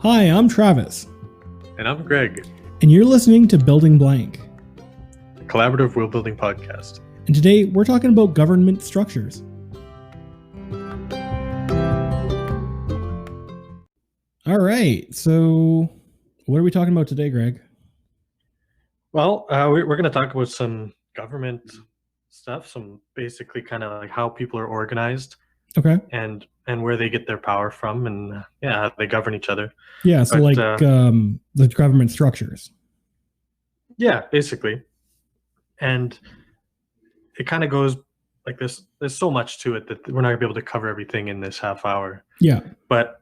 Hi, I'm Travis, And I'm Greg, and you're listening to Building Blank. a collaborative world building podcast. And today we're talking about government structures. All right, so what are we talking about today, Greg? Well, we're going to talk about some government stuff, some basically kind of like how people are organized Okay. and where they get their power from, and how they govern each other. Yeah, so the government structures. Yeah, basically. And it kind of goes like this. There's so much to it that we're not going to be able to cover everything in this half hour. Yeah. But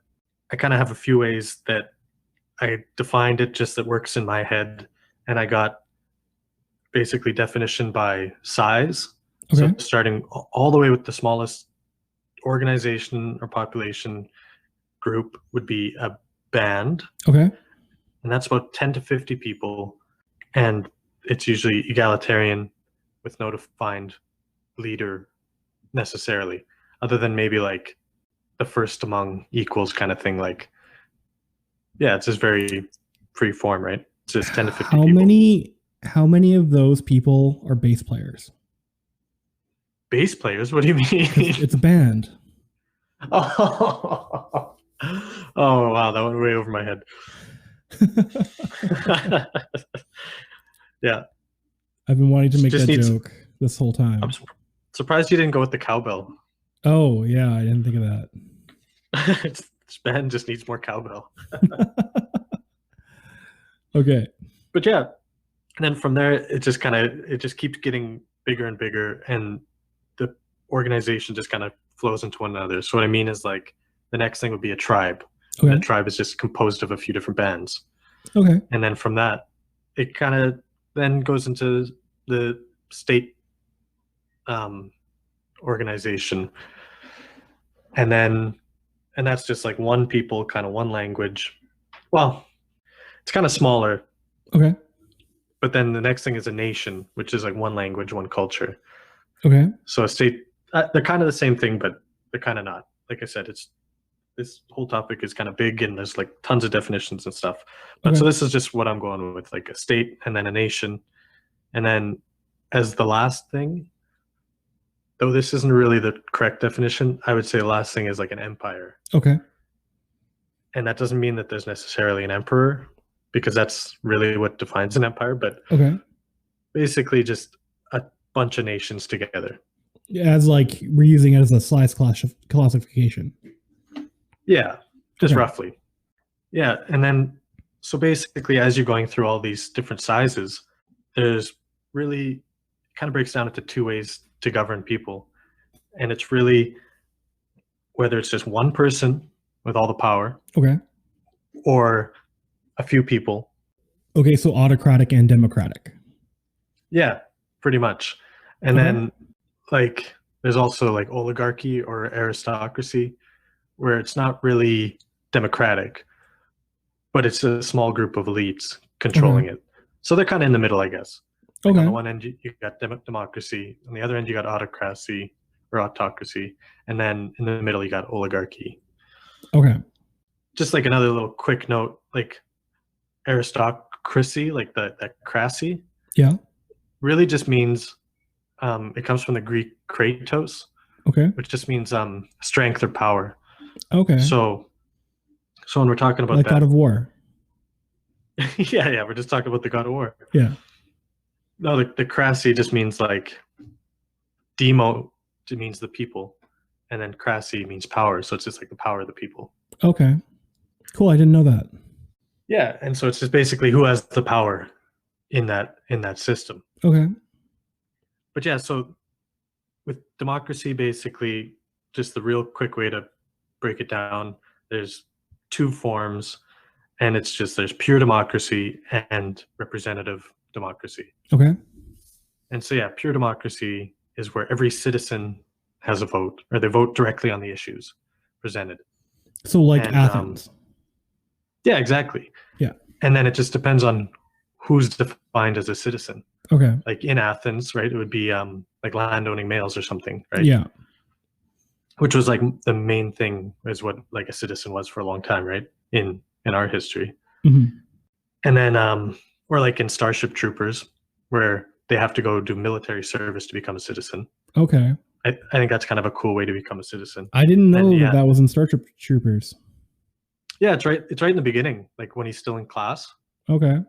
I kind of have a few ways that I defined it just that works in my head. And I got basically definition by size. Okay. So starting all the way with the smallest organization or population group would be a band. Okay. And that's about 10 to 50 people. And it's usually egalitarian with no defined leader necessarily, other than maybe like the first among equals kind of thing. Like, yeah, it's just very free form, right? It's just 10 to 50 people. How many of those people are bass players? Bass players? What do you mean? It's a band. Oh, wow, that went way over my head. Yeah. I've been wanting to make that joke this whole time. I'm surprised you didn't go with the cowbell. Oh, yeah, I didn't think of that. This band just needs more cowbell. Okay. But yeah, and then from there, it just keeps getting bigger and bigger, and the organization just kind of flows into one another. So what I mean is, like, the next thing would be a tribe. Okay. And a tribe is just composed of a few different bands. Okay. And then from that, it kind of then goes into the state organization. And that's just like one people, kind of one language. Well, it's kind of smaller. Okay. But then the next thing is a nation, which is like one language, one culture. Okay. So a state, they're kind of the same thing, but they're kind of not. Like I said, this whole topic is kind of big, and there's like tons of definitions and stuff. But So this is just what I'm going with, like a state and then a nation. And then as the last thing, though this isn't really the correct definition, I would say the last thing is like an empire. Okay. And that doesn't mean that there's necessarily an emperor, because that's really what defines an empire. But basically just a bunch of nations together. As like we're using it as a size classification. Yeah, just roughly. Yeah, and then so basically as you're going through all these different sizes, there's really kind of breaks down into two ways to govern people. And it's really whether it's just one person with all the power. Okay. Or a few people. Okay, so autocratic and democratic. Yeah, pretty much. And then like there's also like oligarchy or aristocracy, where it's not really democratic, but it's a small group of elites controlling it. So they're kind of in the middle, I guess. Like on the one end, you got democracy. On the other end, you got autocracy or autocracy. And then in the middle, you got oligarchy. Okay. Just like another little quick note, like aristocracy, like that crassy. Yeah. Really just means, it comes from the Greek kratos. Okay. Which just means strength or power. Okay. So when we're talking about like that, God of War. yeah, we're just talking about the God of War. Yeah. No, the crassy just means like demo, it means the people, and then crassy means power. So it's just like the power of the people. Okay. Cool. I didn't know that. Yeah, and so it's just basically who has the power in that system. Okay. But yeah, so with democracy, basically, just the real quick way to break it down, there's two forms, and it's just there's pure democracy and representative democracy. Okay. And so yeah, pure democracy is where every citizen has a vote, or they vote directly on the issues presented. So like Athens. Yeah, exactly. Yeah. And then it just depends on who's defined as a citizen. Okay. Like in Athens, right, it would be like landowning males or something, right? Yeah. Which was like the main thing, is what like a citizen was for a long time, right? In in our history. Mm-hmm. And then, or like in Starship Troopers, where they have to go do military service to become a citizen. Okay. I think that's kind of a cool way to become a citizen. I didn't know that was in Starship Troopers. Yeah, it's right in the beginning, like when he's still in class. Okay.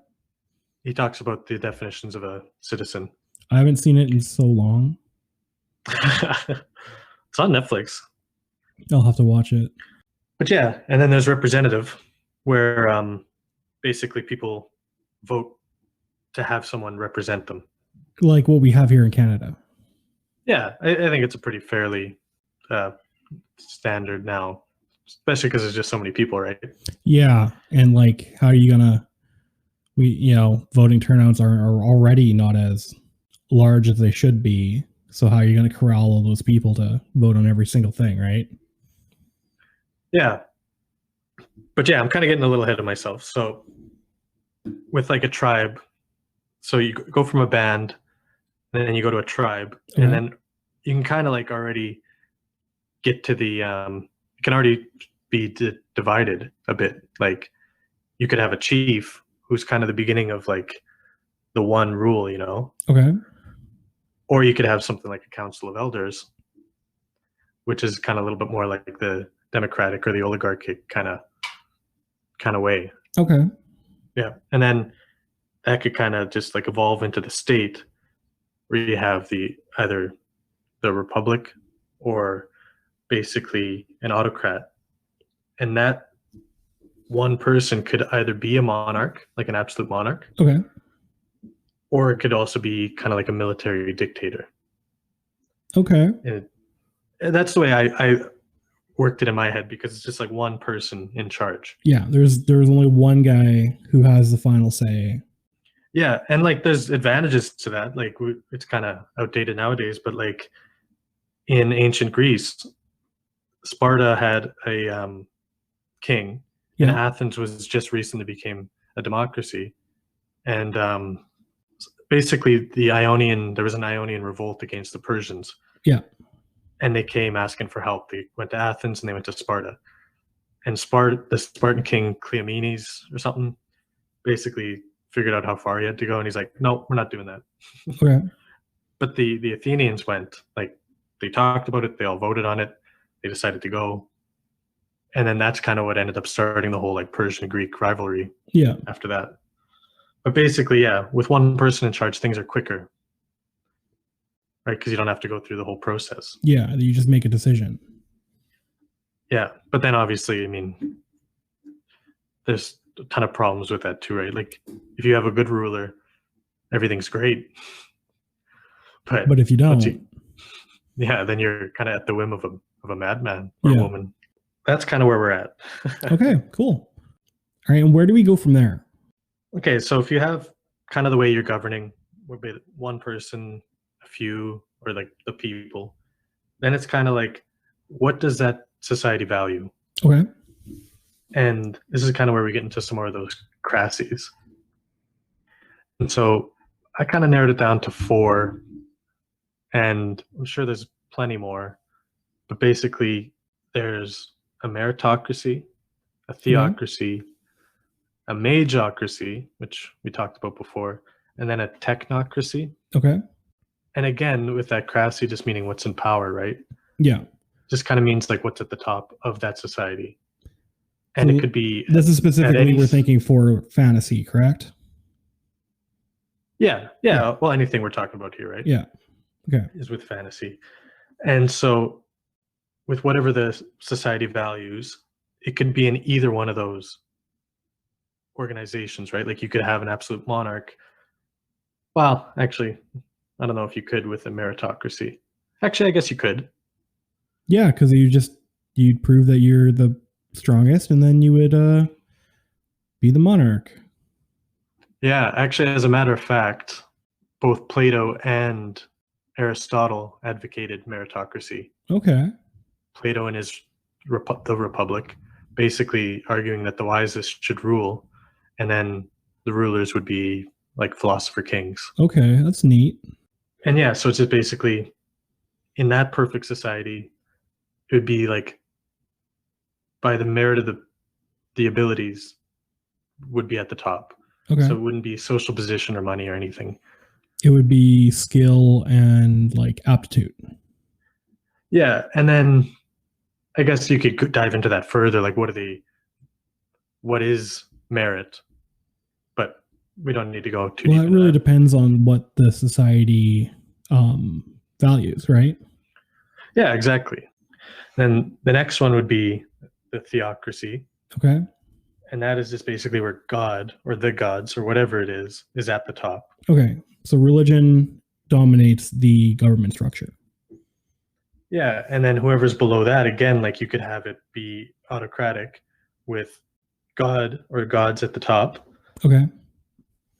He talks about the definitions of a citizen. I haven't seen it in so long. It's on Netflix. I'll have to watch it. But yeah, and then there's representative, where basically people vote to have someone represent them. Like what we have here in Canada. Yeah, I think it's a pretty fairly standard now, especially because there's just so many people, right? Yeah, and like, how are you gonna? Voting turnouts are already not as large as they should be. So how are you going to corral all those people to vote on every single thing, right? Yeah. But yeah, I'm kind of getting a little ahead of myself. So with like a tribe, so you go from a band, and then you go to a tribe, Okay. and then you can kind of like already get to the, it can already be divided a bit. Like you could have a chief who's kind of the beginning of like the one rule, Okay. Or you could have something like a council of elders, which is kind of a little bit more like the democratic or the oligarchic kind of way. Okay. Yeah. And then that could kind of just like evolve into the state, where you have either the republic or basically an autocrat. And that one person could either be a monarch, like an absolute monarch. Okay. Or it could also be kind of like a military dictator. Okay. And that's the way I worked it in my head, because it's just like one person in charge. Yeah, there's only one guy who has the final say. Yeah, and like there's advantages to that. Like it's kind of outdated nowadays, but like in ancient Greece, Sparta had a king, and Athens was just recently became a democracy, and basically there was an Ionian revolt against the Persians. Yeah. And they came asking for help. They went to Athens and they went to Sparta. And the Spartan king Cleomenes or something basically figured out how far he had to go, and he's like, no, we're not doing that. Okay. But the Athenians went, like, they talked about it, they all voted on it, they decided to go. And then that's kind of what ended up starting the whole like Persian Greek rivalry. Yeah. After that. But basically, yeah, with one person in charge, things are quicker, right? Because you don't have to go through the whole process. Yeah, you just make a decision. Yeah, but then obviously, I mean, there's a ton of problems with that too, right? Like, if you have a good ruler, everything's great. But if you don't, then you're kind of at the whim of a madman or a woman. That's kind of where we're at. Okay, cool. All right, and where do we go from there? Okay, so if you have kind of the way you're governing, one person, a few, or like the people, then it's kind of like, what does that society value? Okay. And this is kind of where we get into some more of those crassies. And so I kind of narrowed it down to 4, and I'm sure there's plenty more, but basically there's a meritocracy, a theocracy, a Mageocracy, which we talked about before, and then a Technocracy. Okay. And again, with that crassy just meaning what's in power, right? Yeah. Just kind of means like what's at the top of that society. And it could be... This is specifically we're thinking for fantasy, correct? Yeah. Well, anything we're talking about here, right? Yeah. Okay. Is with fantasy. And so with whatever the society values, it could be in either one of those organizations, right? Like you could have an absolute monarch. Well, actually, I don't know if you could with a meritocracy. Actually, I guess you could. Yeah, because you'd prove that you're the strongest, and then you would be the monarch. Yeah, actually, as a matter of fact, both Plato and Aristotle advocated meritocracy. Okay. Plato in his The Republic, basically arguing that the wisest should rule, and then the rulers would be like philosopher kings. Okay, that's neat. And yeah, so it's just basically in that perfect society, it would be like by the merit of the abilities would be at the top. Okay. So it wouldn't be social position or money or anything. It would be skill and like aptitude. Yeah, and then I guess you could dive into that further. Like, what is merit? But we don't need to go too deep. Well, it really depends on what the society values, right? Yeah, exactly. Then the next one would be the Theocracy. Okay. And that is just basically where God or the gods or whatever it is at the top. Okay. So religion dominates the government structure. Yeah. And then whoever's below that, again, like you could have it be autocratic with God or gods at the top. Okay.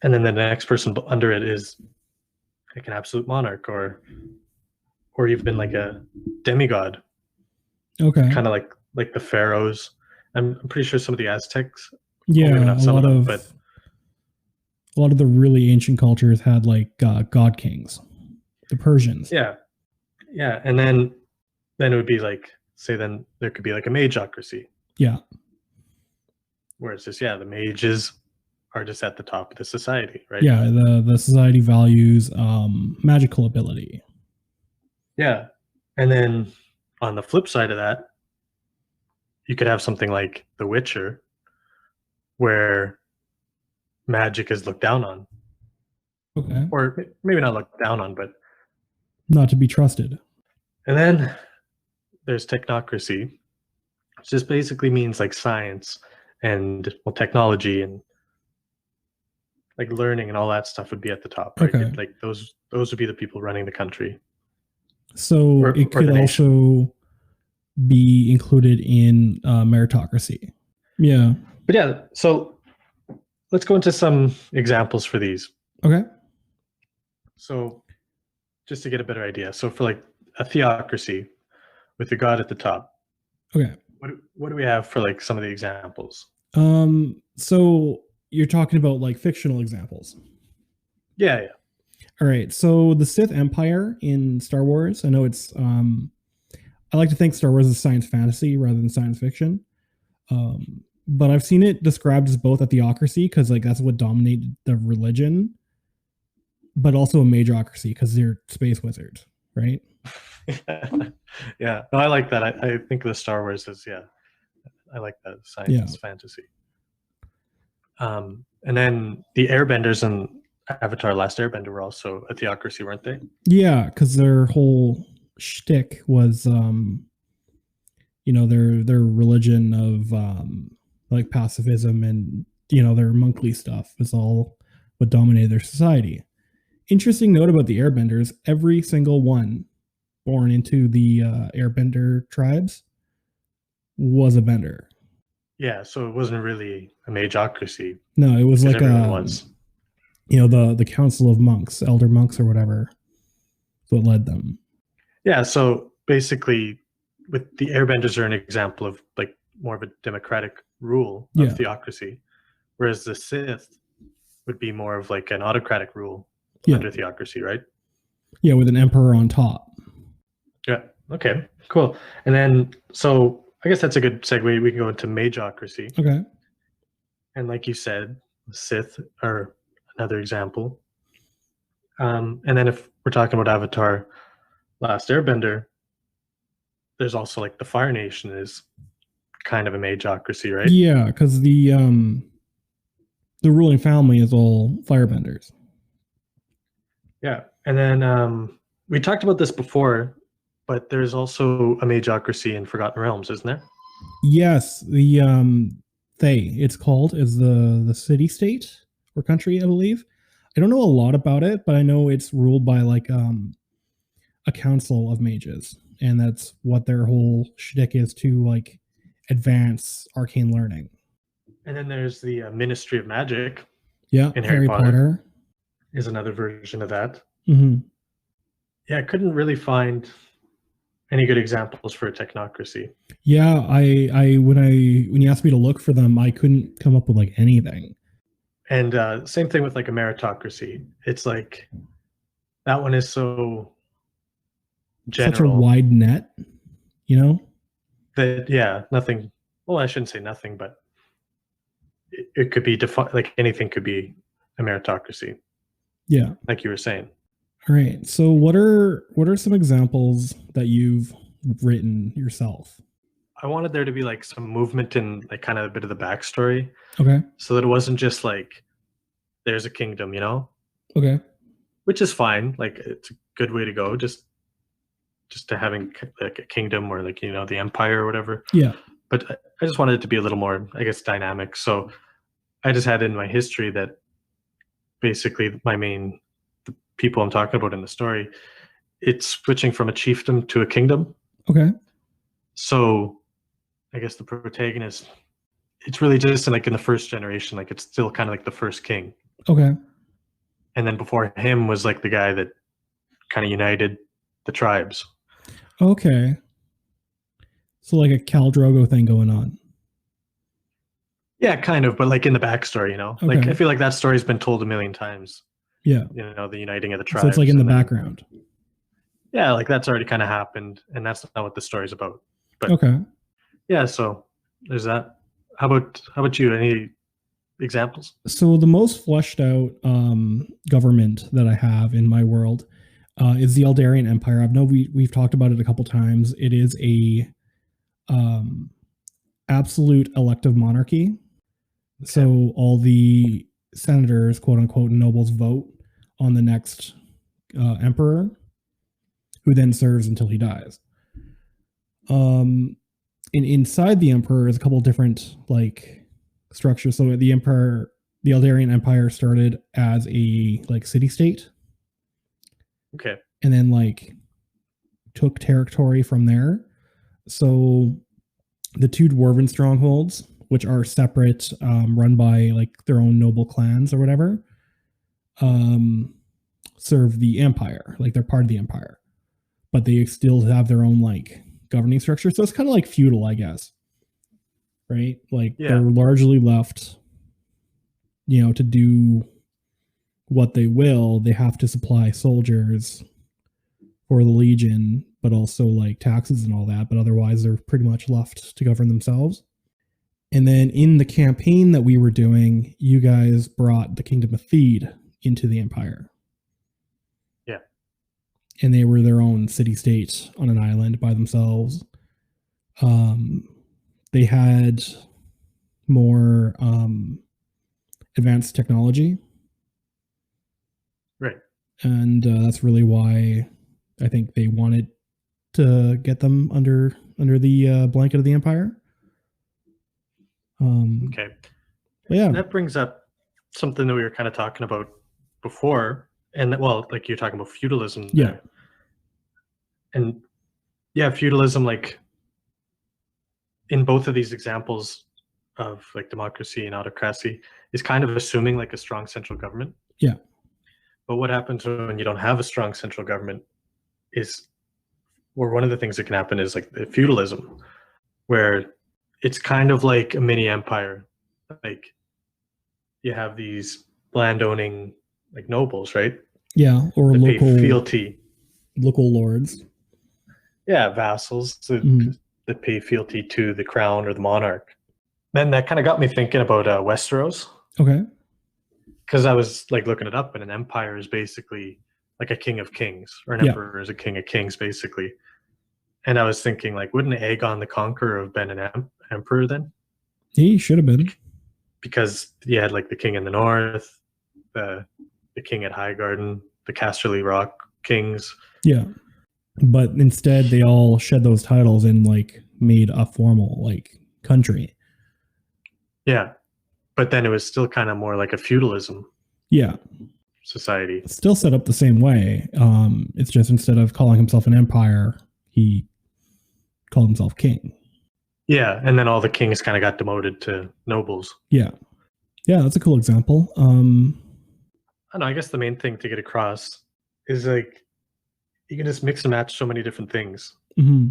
And then the next person under it is like an absolute monarch or even like a demigod. Okay. Kind of like the pharaohs. I'm pretty sure some of the Aztecs. Yeah, a lot of the really ancient cultures had like god kings. The Persians. Yeah, yeah, and then it would be like, say, then there could be like a Mageocracy. Yeah. Where it's just the mages are just at the top of the society, right? Yeah, the society values magical ability. Yeah, and then on the flip side of that, you could have something like The Witcher, where magic is looked down on. Okay. Or maybe not looked down on, but not to be trusted. And then there's Technocracy, which just basically means like science and technology and like learning and all that stuff would be at the top, right? Okay. Like those would be the people running the country. So it could also be included in meritocracy. Yeah. But yeah, so let's go into some examples for these. Okay. So just to get a better idea. So for like a theocracy with the god at the top. Okay. What do we have for like some of the examples? So you're talking about like fictional examples. Yeah. All right. So the Sith Empire in Star Wars, I know it's I like to think Star Wars is science fantasy rather than science fiction. But I've seen it described as both a theocracy because like that's what dominated the religion, but also a Mageocracy because they're space wizards, right? Yeah. No, I like that. I think the Star Wars is I like that science fantasy. And then the Airbenders and Avatar: Last Airbender were also a theocracy, weren't they? Yeah, because their whole shtick was their religion of like pacifism and their monkly stuff is all what dominated their society. Interesting note about the Airbenders, every single one born into the Airbender tribes was a bender. Yeah, so it wasn't really a Mageocracy. No, it was like the council of monks, elder monks or whatever. What led them. Yeah, so basically with the Airbenders are an example of like more of a democratic rule of theocracy, whereas the Sith would be more of like an autocratic rule under theocracy, right? Yeah, with an emperor on top. Yeah. Okay, cool. And then, so I guess that's a good segue. We can go into Mageocracy. Okay. And like you said, Sith are another example. And then if we're talking about Avatar: Last Airbender, there's also like the Fire Nation is kind of a Mageocracy, right? Yeah, because the ruling family is all firebenders. Yeah. And then we talked about this before, but there's also a Mageocracy in Forgotten Realms, isn't there? Yes, the it's called is the city state or country, I believe. I don't know a lot about it, but I know it's ruled by like a council of mages, and that's what their whole shtick is to like advance arcane learning. And then there's the Ministry of Magic. Yeah, in Harry Potter is another version of that. Mm-hmm. Yeah, I couldn't really find any good examples for a Technocracy. Yeah, I when you asked me to look for them, I couldn't come up with like anything. And same thing with like a Meritocracy. It's like that one is so general. Such a wide net, that nothing. Well, I shouldn't say nothing, but it could be like anything could be a meritocracy. Yeah, like you were saying. All right. So what are some examples that you've written yourself? I wanted there to be like some movement in like kind of a bit of the backstory. Okay. So that it wasn't just like there's a kingdom, you know? Okay. Which is fine. Like it's a good way to go. Just to having like a kingdom or like, you know, the empire or whatever. Yeah. But I just wanted it to be a little more, I guess, dynamic. So I just had in my history that basically the people I'm talking about in the story, it's switching from a chiefdom to a kingdom. Okay. So I guess the protagonist, it's really just like in the first generation, like it's still kind of like the first king. Okay. And then before him was like the guy that kind of united the tribes. Okay. So like a Khal Drogo thing going on. Yeah, kind of, but like in the backstory, you know? Okay. Like I feel like that story's been told a million times. Yeah. You know, the uniting of the tribes. So it's like in the background. Yeah, like that's already kind of happened, and that's not what the story's about. But okay. Yeah, so there's that. How about you? Any examples? So the most fleshed out government that I have in my world is the Aldarian Empire. I know we've talked about it a couple times. It is a absolute elective monarchy. Okay. So all the senators, quote unquote, nobles vote on the next emperor, who then serves until he dies. And inside the emperor is a couple different like structures. So the Aldarian Empire started as a like city state. Okay. And then like took territory from there. So the two dwarven strongholds, which are separate, run by like their own noble clans or whatever, serve the empire. Like they're part of the empire, but they still have their own like governing structure. So it's kind of like feudal, I guess. Right? Like they're largely left, you know, to do what they will. They have to supply soldiers for the legion, but also like taxes and all that. But otherwise, they're pretty much left to govern themselves. And then in the campaign that we were doing, you guys brought the Kingdom of Theed into the Empire. Yeah. And they were their own city-state on an island by themselves. They had more advanced technology. Right. And that's really why I think they wanted to get them under the blanket of the Empire. Okay. Yeah. That brings up something that we were kind of talking about before. And well, like you're talking about feudalism. Yeah. And yeah, feudalism, like in both of these examples of like democracy and autocracy, is kind of assuming like a strong central government. Yeah. But what happens when you don't have a strong central government is, or one of the things that can happen is like the feudalism, where it's kind of like a mini empire. Like you have these landowning like nobles, right? Yeah, or local fealty, local lords. Yeah, vassals that pay fealty to the crown or the monarch. Then that kind of got me thinking about Westeros. Okay. Because I was like looking it up, and an empire is basically like a king of kings, or an emperor is a king of kings, basically. And I was thinking, like, wouldn't Aegon the Conqueror have been an emperor then? He should have been. Because you had like the king in the north, the king at Highgarden, the Casterly Rock kings. Yeah. But instead they all shed those titles and like made a formal like country. Yeah. But then it was still kind of more like a feudalism. Yeah. Society. It's still set up the same way. It's just instead of calling himself an empire, he called himself king. Yeah, and then all the kings kind of got demoted to nobles. Yeah. Yeah, that's a cool example. I don't know, I guess the main thing to get across is like you can just mix and match so many different things. Mm-hmm.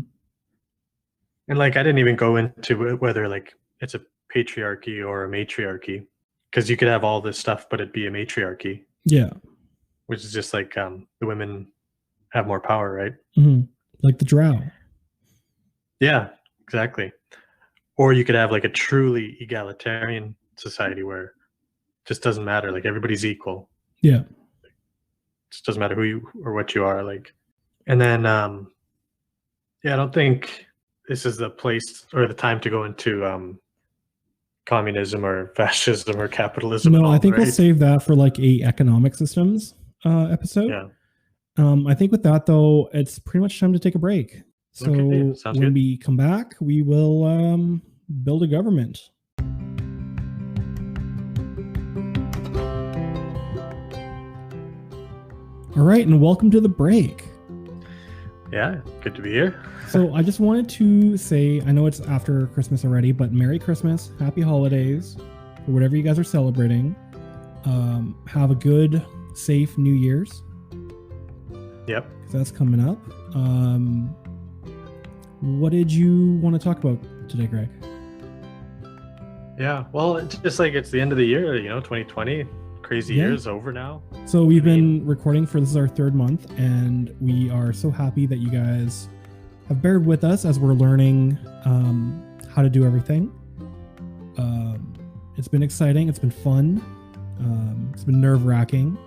And like I didn't even go into whether like it's a patriarchy or a matriarchy, because you could have all this stuff but it'd be a matriarchy. Yeah. Which is just like the women have more power, right? Mm-hmm. Like the Drow. Yeah, exactly. Or you could have like a truly egalitarian society where it just doesn't matter. Like everybody's equal. Yeah. It just doesn't matter who you or what you are. Like, and then I don't think this is the place or the time to go into communism or fascism or capitalism. No, I think we'll save that for like a economic systems episode. Yeah. I think with that though, it's pretty much time to take a break. So when good. we come back, we will build a government. All right, and welcome to the break. Yeah, good to be here. So I just wanted to say, I know it's after Christmas already, but Merry Christmas, Happy Holidays, or whatever you guys are celebrating. Have a good, safe New Year's. Yep. That's coming up. What did you want to talk about today, Greg? Yeah, well, it's just like it's the end of the year, 2020. Crazy year's over now. So we've been recording for this is our third month, and we are so happy that you guys have bared with us as we're learning how to do everything. It's been exciting. It's been fun. It's been nerve-wracking.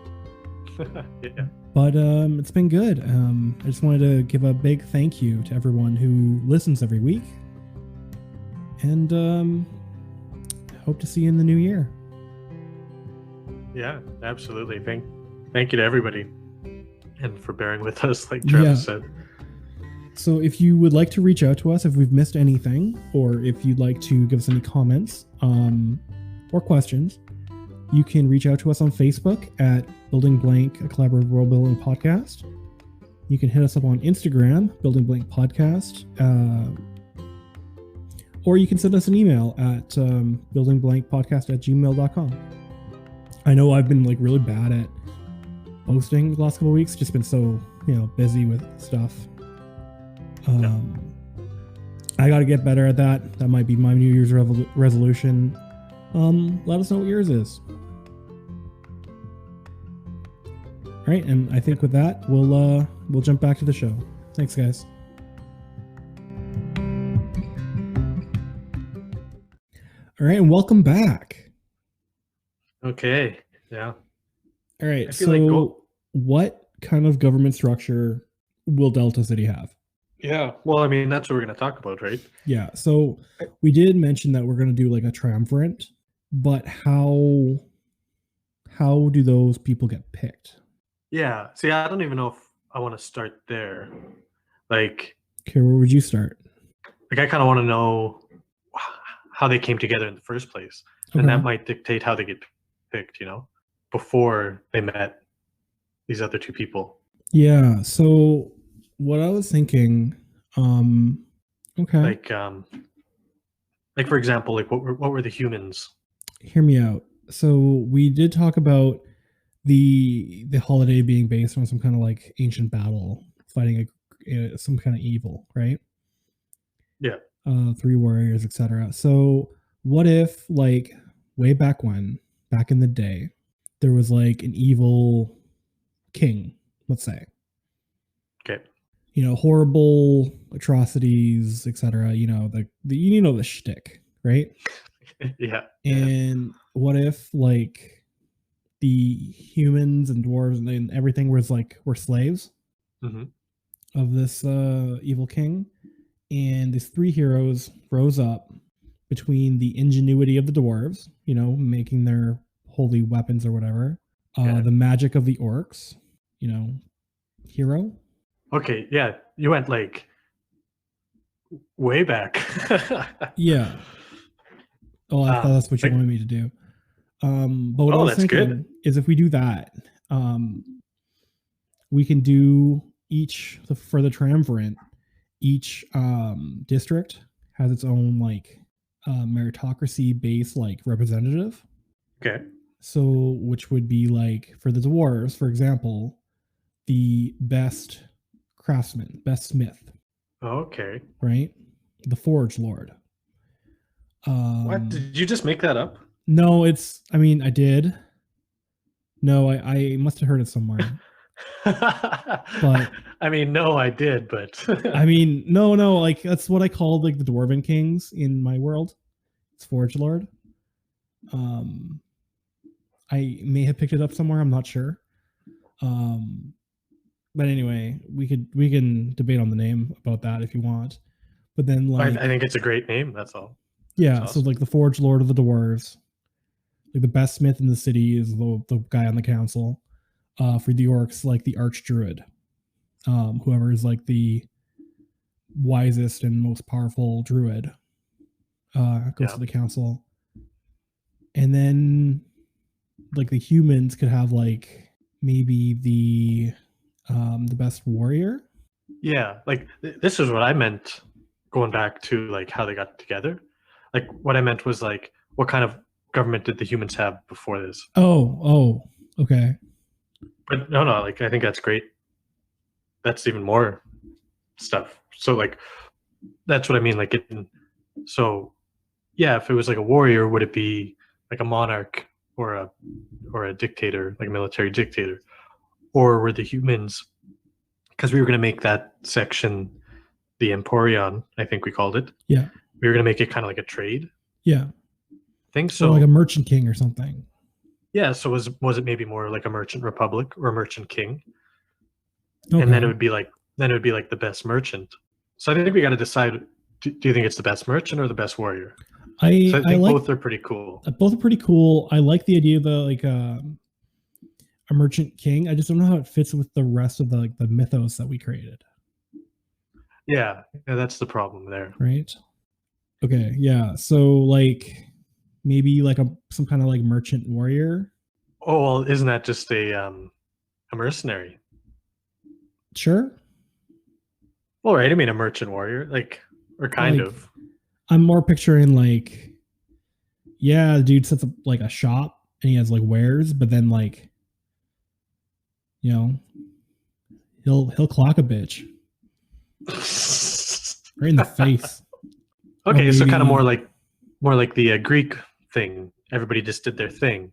Yeah. But it's been good. I just wanted to give a big thank you to everyone who listens every week. And hope to see you in the new year. Yeah, absolutely. Thank you to everybody and for bearing with us, like Travis said. So if you would like to reach out to us, if we've missed anything, or if you'd like to give us any comments or questions, you can reach out to us on Facebook at Building Blank, a collaborative world building podcast. You can hit us up on Instagram, Building Blank Podcast, or you can send us an email at buildingblankpodcast@gmail.com. I know I've been like really bad at posting the last couple of weeks, just been so, busy with stuff. I got to get better at that. That might be my New Year's resolution. Let us know what yours is. All right, and I think with that, we'll jump back to the show. Thanks, guys. All right, and welcome back. Okay, yeah. All right, so what kind of government structure will Delta City have? Yeah, well, I mean, that's what we're going to talk about, right? Yeah, so we did mention that we're going to do like a triumvirate, but how do those people get picked? Yeah, see, I don't even know if I want to start there. Like, okay, where would you start? Like, I kind of want to know how they came together in the first place, and that might dictate how they get picked, before they met these other two people. Yeah, so what I was thinking, like for example, like what were the humans? Hear me out. So we did talk about the holiday being based on some kind of like ancient battle, fighting some kind of evil, right? Yeah. 3 warriors, etc. So what if like way back in the day, there was like an evil king, let's say. Okay. Horrible atrocities, etc. The shtick, right? Yeah. And what if like the humans and dwarves and everything were slaves of this evil king, and these 3 heroes rose up between the ingenuity of the dwarves, making their holy weapons or whatever, the magic of the orcs, hero. Okay, yeah, you went like way back. Yeah. Oh, I thought that's what you wanted me to do. But what I was thinking is if we do that, we can do for the triumvirate, each district has its own like meritocracy based like representative. Okay. So which would be like for the dwarves, for example, the best craftsman, best smith. Okay. Right? The forge lord. What? Did you just make that up? No, I did. No, I must have heard it somewhere. But I mean, no, I did, but I mean, no, like that's what I called like the dwarven kings in my world. It's forge lord. I may have picked it up somewhere. I'm not sure. But anyway, we can debate on the name about that if you want. But then, like, I think it's a great name. That's all. Yeah. Awesome. So like the Forge Lord of the Dwarves, like the best smith in the city is the guy on the council. For the orcs, like the Archdruid, whoever is like the wisest and most powerful druid, goes to the council. And then, like the humans could have like maybe the best warrior. Yeah, like this is what I meant. Going back to like how they got together, like what I meant was like what kind of government did the humans have before this? Oh, okay. But no, like I think that's great. That's even more stuff. So like that's what I mean. Like so yeah, if it was like a warrior, would it be like a monarch or a dictator, like a military dictator, or were the humans? Because we were going to make that section the Emporion, I think we called it. Yeah. We were going to make it kind of like a trade. Yeah. Thing. So like a merchant king or something. Yeah. So was it maybe more like a merchant republic or a merchant king? Okay. And then it would be like the best merchant. So I think we got to decide. Do you think it's the best merchant or the best warrior? I think both are pretty cool. Both are pretty cool. I like the idea of like a merchant king. I just don't know how it fits with the rest of the mythos that we created. Yeah, that's the problem there. Right. Okay. Yeah. So like maybe like some kind of like merchant warrior. Oh well, isn't that just a mercenary? Sure. Well, right. I mean, a merchant warrior, like, or kind of. I'm more picturing like, yeah, the dude sets up like a shop and he has like wares, but then like, you know, he'll clock a bitch right in the face. Okay, so kind of more like the Greek thing. Everybody just did their thing,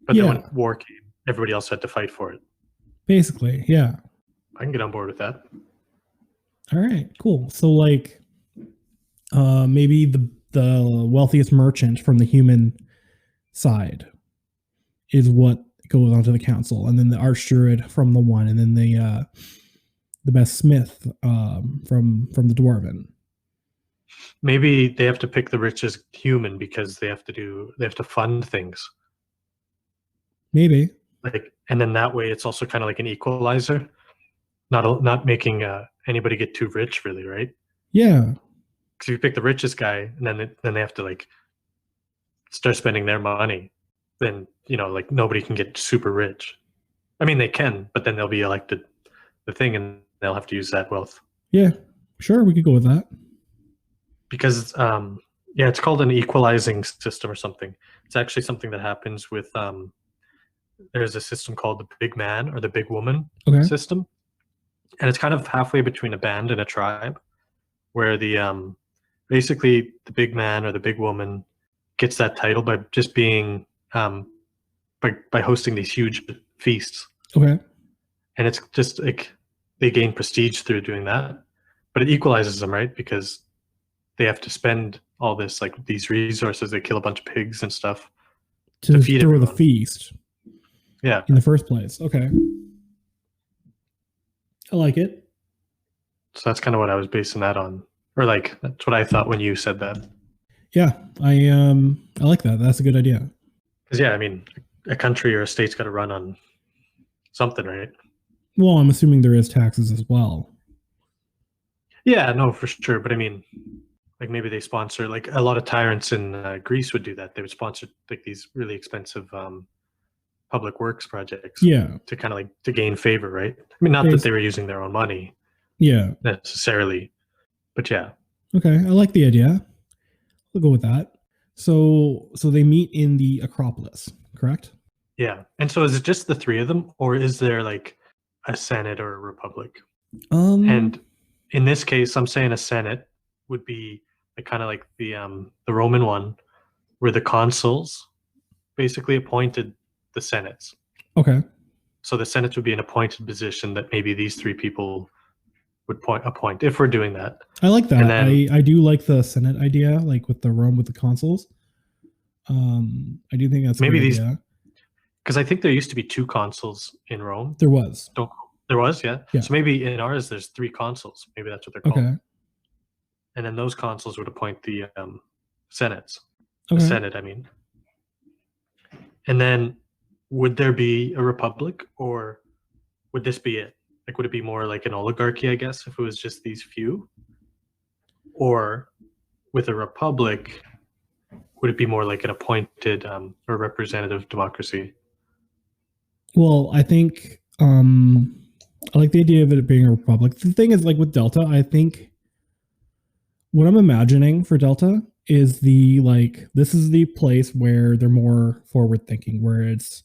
but then when war came, everybody else had to fight for it. Basically, yeah. I can get on board with that. All right, cool. So like, maybe the wealthiest merchant from the human side is what goes onto the council, and then the archdruid from the one, and then the best smith from the dwarven. Maybe they have to pick the richest human because they have to fund things. Maybe. Like, and then that way it's also kind of like an equalizer, not making anybody get too rich, really, right? Yeah. Because if you pick the richest guy, and then they have to like start spending their money, then like nobody can get super rich. I mean, they can, but then they'll be elected the thing, and they'll have to use that wealth. Yeah, sure, we could go with that. Because it's called an equalizing system or something. It's actually something that happens with there's a system called the big man or the big woman system, and it's kind of halfway between a band and a tribe, where the basically the big man or the big woman gets that title by just being by hosting these huge feasts. Okay. And it's just like they gain prestige through doing that, but it equalizes them, right? Because they have to spend all this, like these resources. They kill a bunch of pigs and stuff to feed through the feast. Yeah. In the first place. Okay. I like it. So that's kind of what I was basing that on. Or like that's what I thought when you said that. Yeah. I like that. That's a good idea. Because I mean, a country or a state's got to run on something, right? Well, I'm assuming there is taxes as well. Yeah, no, for sure. But I mean, like maybe they sponsor, like a lot of tyrants in Greece would do that. They would sponsor like these really expensive public works projects. Yeah. To kind of like to gain favor, right? I mean, not that they were using their own money. Yeah. Necessarily, but yeah. Okay, I like the idea. We'll go with that. So they meet in the Acropolis, correct? Yeah. And so is it just the three of them, or is there like a Senate or a Republic? And in this case, I'm saying a Senate would be kind of like the Roman one, where the consuls basically appointed the senates. Okay. So the senates would be an appointed position that maybe these three people would appoint if we're doing that. I like that. And then, I do like the Senate idea, like with the Rome with the consuls. I do think that's maybe a good these, idea. Because I think there used to be 2 consuls in Rome. There was. There was, yeah? Yeah. So maybe in ours there's 3 consuls. Maybe that's what they're called. Okay. And then those consuls would appoint the senates. Okay. The Senate, I mean. And then would there be a republic, or would this be it? Like, would it be more like an oligarchy, I guess, if it was just these few? Or with a republic, would it be more like an appointed or representative democracy? Well, I think I like the idea of it being a republic. The thing is, like with Delta, I think what I'm imagining for Delta is this is the place where they're more forward thinking, where it's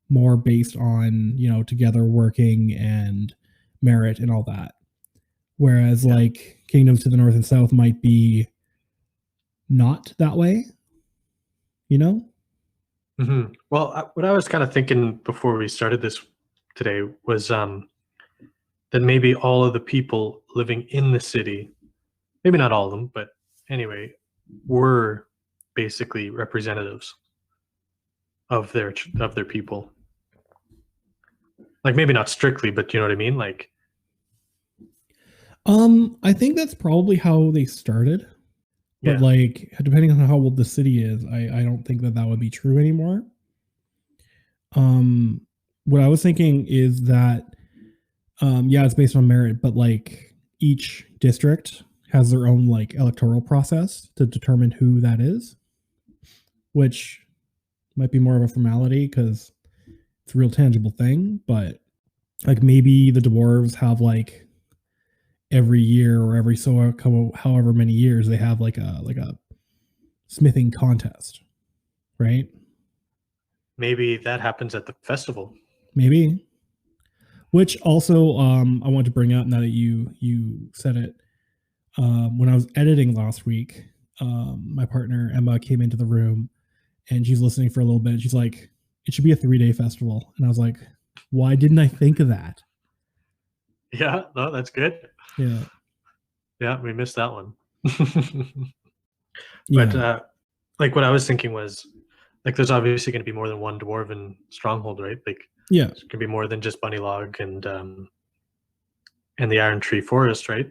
more based on, together working and merit and all that. Whereas like kingdoms to the north and south might be not that way, Mm-hmm. Well, what I was kind of thinking before we started this today was that maybe all of the people living in the city, maybe not all of them, but anyway, were basically representatives of their people. Like, maybe not strictly, but you know what I mean? Like, I think that's probably how they started. But like, depending on how old the city is, I don't think that would be true anymore. What I was thinking is that, it's based on merit, but like each district has their own like electoral process to determine who that is, which might be more of a formality because it's a real tangible thing. But like maybe the dwarves have like every year or every however many years they have like a smithing contest, right? Maybe that happens at the festival. Maybe. Which also I want to bring up now that you said it. When I was editing last week, my partner Emma came into the room and she's listening for a little bit. She's like, "It should be a 3-day festival," and I was like, "Why didn't I think of that?" Yeah, no, that's good. Yeah, we missed that one. But like what I was thinking was, like, there's obviously going to be more than one dwarven stronghold, right? Like, it could be more than just Bunnylog and the Iron Tree Forest, right?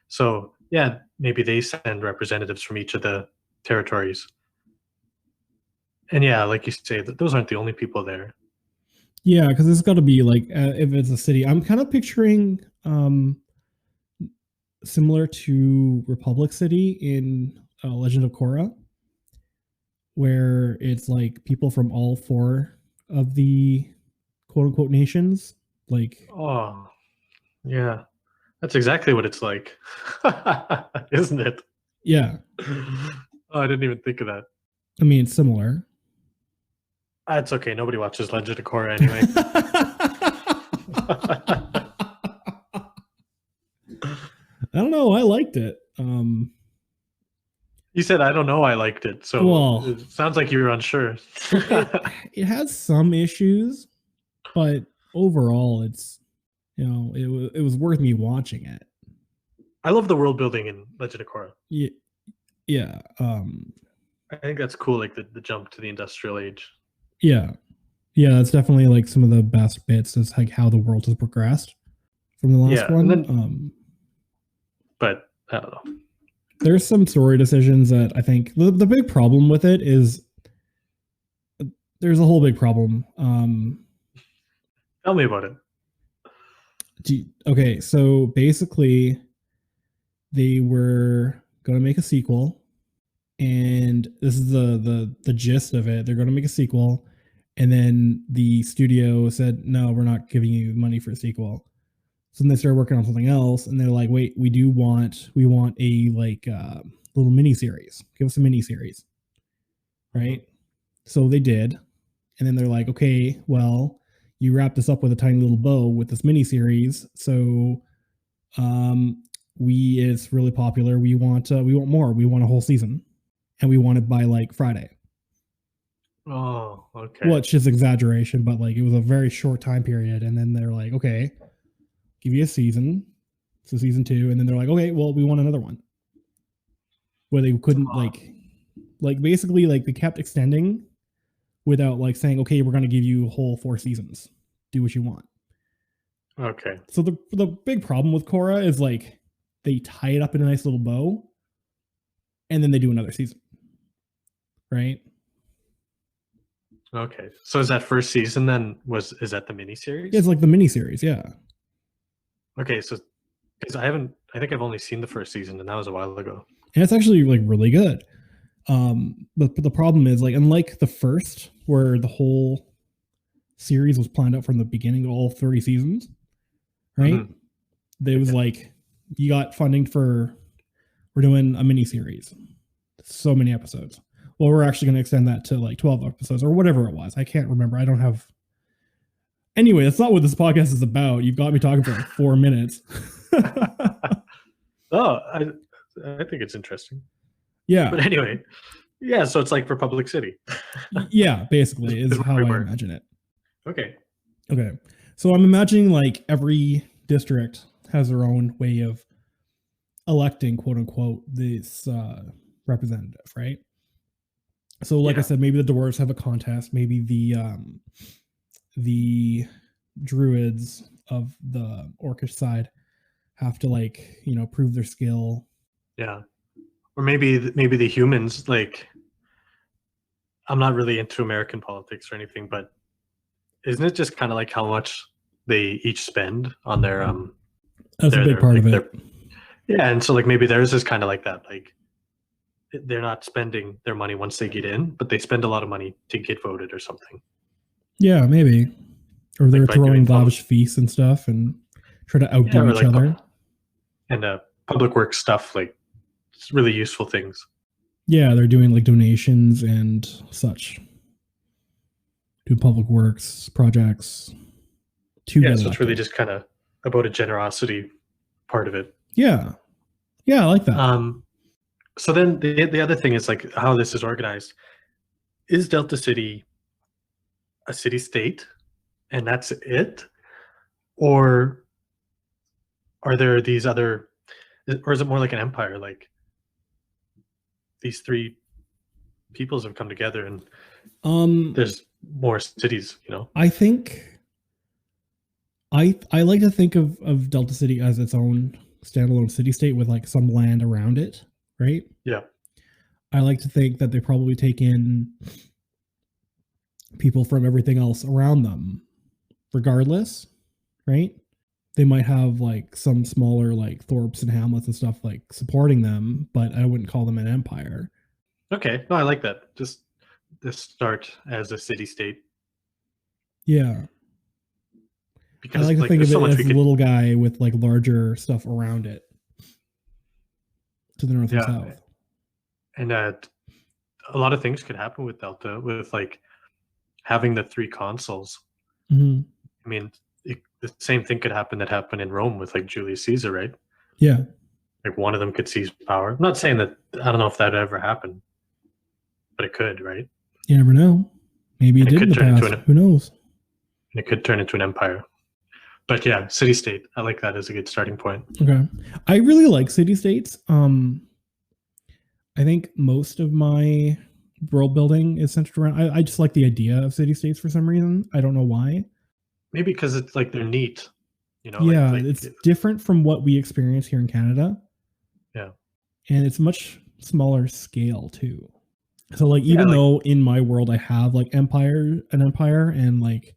So yeah, maybe they send representatives from each of the territories. And yeah, like you say, those aren't the only people there. Yeah, because it's got to be like if it's a city. I'm kind of picturing similar to Republic City in Legend of Korra, where it's like people from all 4 of the quote unquote nations. Like, oh, yeah, that's exactly what it's like, isn't it? Yeah. Oh, I didn't even think of that. I mean, it's similar. That's okay. Nobody watches Legend of Korra anyway. I don't know. I liked it. You said, I don't know, I liked it. So it sounds like you were unsure. It has some issues, but overall, it's, it was worth me watching it. I love the world building in Legend of Korra. Yeah. I think that's cool, like the jump to the industrial age. Yeah. That's definitely like some of the best bits is like how the world has progressed from the last one. Then, but I don't know. There's some story decisions that I think the big problem with it is there's a whole big problem. Tell me about it. Okay, so basically they were going to make a sequel, and this is the gist of it. They're going to make a sequel, and then the studio said, "No, we're not giving you money for a sequel." So then they started working on something else, and they're like, "Wait, we want a like little mini series. Give us a mini series, right?" So they did, and then they're like, "Okay, well, you wrap this up with a tiny little bow with this mini series. So, it's really popular. We want more. We want a whole season, and we want it by like Friday." Oh, okay. Which is exaggeration, but like it was a very short time period, and then they're like, "Okay, give you a season." So season 2, and then they're like, "Okay, well, we want another one." Where they couldn't like Like basically, like they kept extending without like saying, okay, we're going to give you a whole 4 seasons. Do what you want. Okay. So the big problem with Korra is like they tie it up in a nice little bow, and then they do another season, right? Okay. So is that first season then is that the miniseries? It's like the miniseries, yeah. Okay, so because I think I've only seen the first season, and that was a while ago. And it's actually like really good. But the problem is like unlike the first, where the whole series was planned out from the beginning of all 30 seasons, right? Mm-hmm. There was like you got funding for we're doing a mini series, so many episodes. Well, we're actually going to extend that to like 12 episodes or whatever it was. I can't remember. I don't have. Anyway, that's not what this podcast is about. You've got me talking for like 4 minutes. Oh, I think it's interesting. Yeah. But anyway, yeah, so it's like Republic City. Yeah, basically is how I imagine it. Okay. So I'm imagining like every district has their own way of electing, quote unquote, this representative, right? So like I said, maybe the dwarves have a contest. Maybe the druids of the orcish side have to like, prove their skill. Yeah. Or maybe the humans, like, I'm not really into American politics or anything, but isn't it just kind of like how much they each spend on their that's a big part of it. Yeah, and so like maybe theirs is kind of like that. Like they're not spending their money once they get in, but they spend a lot of money to get voted or something. Yeah, maybe. Or they're throwing lavish feasts and stuff and try to outdo each other. And public works stuff, like it's really useful things. Yeah, they're doing like donations and such. Do public works projects. Yeah, so it's really just kind of about a generosity part of it. Yeah. Yeah, I like that. So then the other thing is like how this is organized. Is Delta City a city-state and that's it? Or are there these other, or is it more like an empire? Like these 3 peoples have come together and there's more cities, I think I like to think of Delta City as its own standalone city-state with like some land around it, right? Yeah. I like to think that they probably take in people from everything else around them regardless, right? They might have like some smaller like thorps and hamlets and stuff like supporting them, but I wouldn't call them an empire. Okay. No, I like that. Just start as a city-state. Yeah. Because I like to think of it as a little guy with like larger stuff around it to the north and south. And a lot of things could happen with Delta, with like having the 3 consuls. Mm-hmm. I mean, the same thing could happen that happened in Rome with like Julius Caesar, right? Yeah. Like one of them could seize power. I'm not saying that, I don't know if that ever happened, but it could, right? You never know. Maybe it did in the past. Who knows? And it could turn into an empire. But yeah, city-state. I like that as a good starting point. Okay. I really like city-states. I think most of my world building is centered around, I just like the idea of city-states for some reason. I don't know why. Maybe because it's like they're neat. Yeah, it's different from what we experience here in Canada. Yeah. And it's much smaller scale too. So like even though in my world I have like an empire and like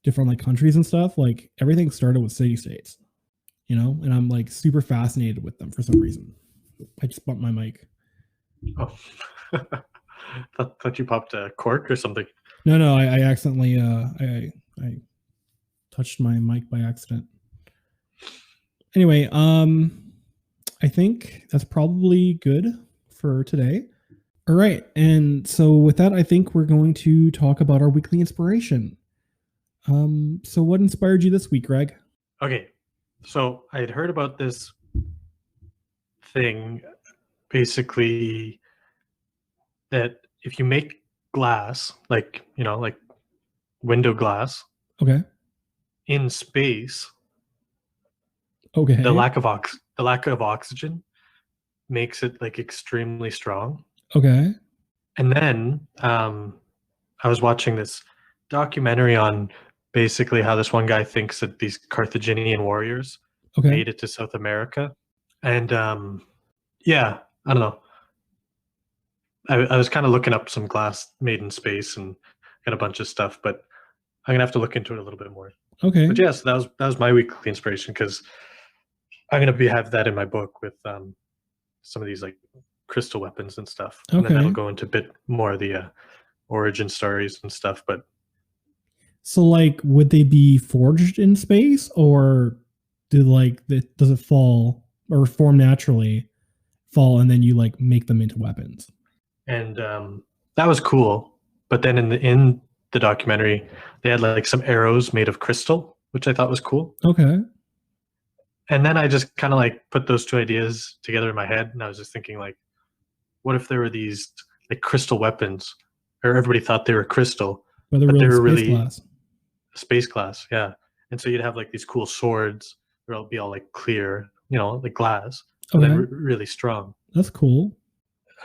different like countries and stuff, like everything started with city-states, and I'm like super fascinated with them for some reason. I just bumped my mic. Oh, thought you popped a cork or something. No, I accidentally I touched my mic by accident. Anyway, I think that's probably good for today. All right, and so with that, I think we're going to talk about our weekly inspiration. So what inspired you this week, Greg? Okay, so I had heard about this thing, basically, that if you make glass, like window glass, okay, in space, okay, the lack of oxygen makes it like extremely strong. Okay. And then I was watching this documentary on basically how this one guy thinks that these Carthaginian warriors made it to South America. And yeah, I don't know. I was kind of looking up some glass made in space and got a bunch of stuff, but I'm gonna have to look into it a little bit more. Okay. But yes, that was my weekly inspiration, because I'm gonna have that in my book with some of these like crystal weapons and stuff. And then that'll go into a bit more of the origin stories and stuff. But so, like, would they be forged in space, or does it fall or form naturally, fall, and then you like make them into weapons? And that was cool. But then in the documentary, they had like some arrows made of crystal, which I thought was cool. Okay. And then I just kind of like put those two ideas together in my head, and I was just thinking, like, what if there were these like crystal weapons, or everybody thought they were crystal, but they were really glass. Space glass, yeah. And so you'd have like these cool swords, they'll be all like clear, like glass, but then really strong. That's cool.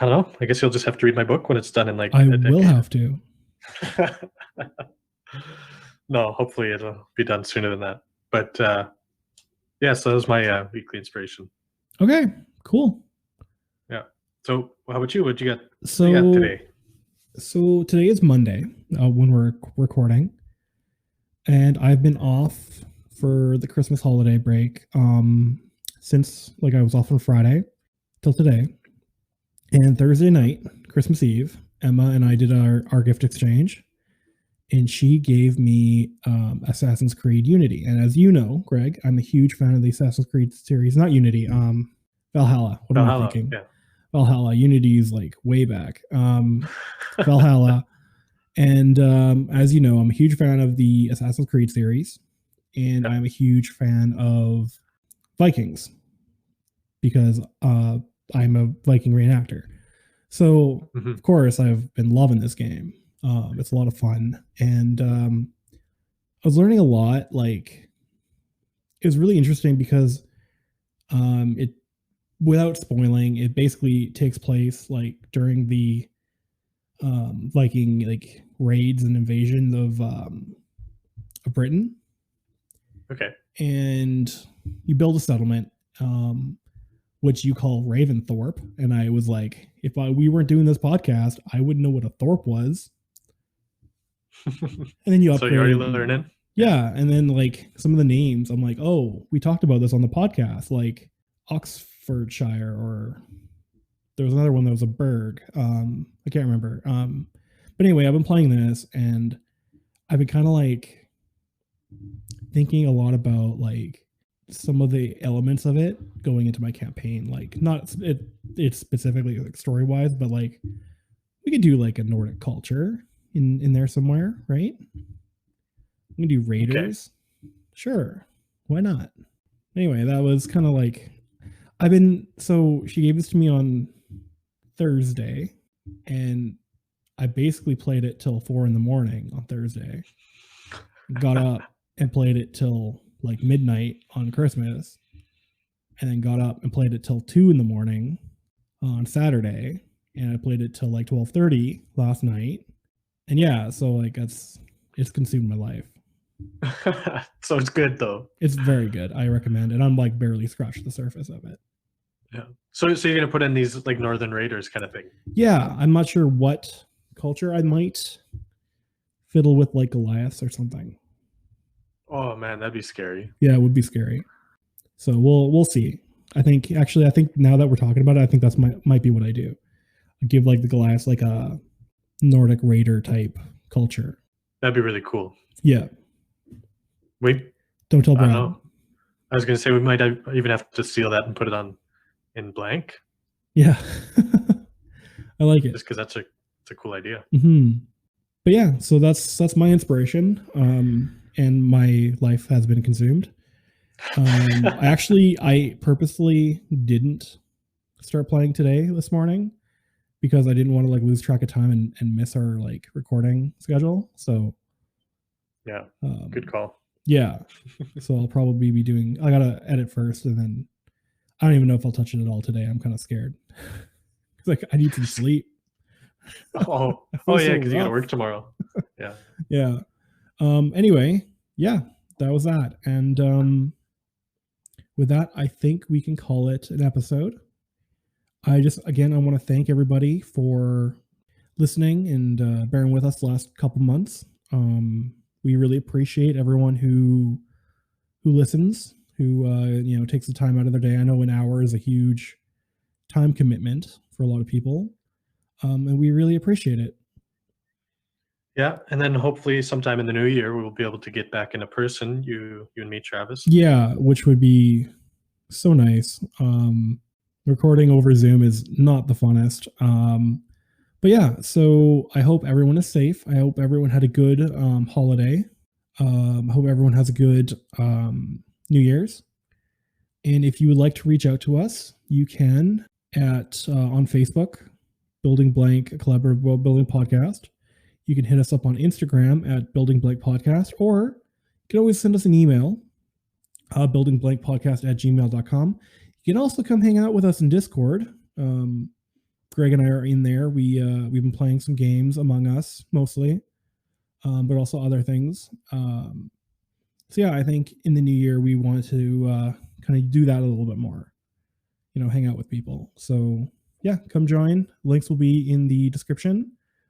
I don't know. I guess you'll just have to read my book when it's done in like. I will have to. No, hopefully it'll be done sooner than that. But yeah, so that was my weekly inspiration. Okay, cool. Yeah. So how about you? What you got today? So today is Monday when we're recording, and I've been off for the Christmas holiday break since like I was off on Friday till today. And Thursday night, Christmas Eve, Emma and I did our gift exchange, and she gave me Assassin's Creed Unity. And as you know, Greg, I'm a huge fan of the Assassin's Creed series. Not Unity, Valhalla. What am I thinking? Yeah. Valhalla. Unity is like way back. Valhalla. And as you know, I'm a huge fan of the Assassin's Creed series, and I'm a huge fan of Vikings because I'm a Viking reenactor. So, of course, I've been loving this game. It's a lot of fun. And I was learning a lot. Like, it was really interesting because it, without spoiling, it basically takes place like during the Viking like raids and invasion of Britain. Okay. And you build a settlement, which you call Ravensthorpe. And I was like, if we weren't doing this podcast, I wouldn't know what a Thorpe was. And then you upgrade. So you're already learning? Yeah. And then like some of the names, I'm like, oh, we talked about this on the podcast, like Oxfordshire, or there was another one that was a burg. I can't remember. But anyway, I've been playing this, and I've been kind of like thinking a lot about like some of the elements of it going into my campaign. Like not it's specifically like story wise, but like we could do like a Nordic culture in there somewhere, right? We can do raiders. Okay. Sure. Why not? Anyway, that was kind of like so she gave this to me on Thursday, and I basically played it till 4 a.m. on Thursday. Got up and played it till like midnight on Christmas, and then got up and played it till 2 a.m. on Saturday, and I played it till like 12:30 last night. And yeah, so like it's consumed my life. So it's good though. It's very good. I recommend it. I'm like barely scratched the surface of it. Yeah. So you're gonna put in these like Northern Raiders kind of thing? Yeah, I'm not sure what culture I might fiddle with, like Goliath or something. Oh man, that'd be scary. Yeah, it would be scary. So we'll see. I think now that we're talking about it, I think that's might be what I do. I give like the Goliath like a Nordic raider type culture. That'd be really cool. Yeah. Wait. Don't tell Brad. I was gonna say we might even have to steal that and put it on in blank. Yeah. I like it. Just because it's a cool idea. Mm-hmm. But yeah, so that's my inspiration. And my life has been consumed. I purposely didn't start playing this morning because I didn't want to like lose track of time and miss our like recording schedule. So yeah, good call. Yeah. So I'll probably be I gotta edit first, and then I don't even know if I'll touch it at all today. I'm kind of scared. Like I need some sleep Oh yeah, because you got to work tomorrow. Yeah. Yeah. Anyway, yeah, that was that. And with that, I think we can call it an episode. I want to thank everybody for listening and bearing with us the last couple months. We really appreciate everyone who listens, who takes the time out of their day. I know an hour is a huge time commitment for a lot of people, and we really appreciate it. Yeah, and then hopefully sometime in the new year we will be able to get back into person, you and me, Travis. Yeah, which would be so nice. Recording over Zoom is not the funnest. But yeah, so I hope everyone is safe. I hope everyone had a good holiday. I hope everyone has a good New Year's. And if you would like to reach out to us, you can on Facebook, Building Blank, a collaborative world building podcast. You can hit us up on Instagram at Building Blank Podcast, or you can always send us an email, buildingblankpodcast@gmail.com. You can also come hang out with us in Discord. Greg and I are in there. We've been playing some games Among Us mostly, but also other things. So yeah, I think in the new year we want to kind of do that a little bit more. Hang out with people. So yeah, come join. Links will be in the description.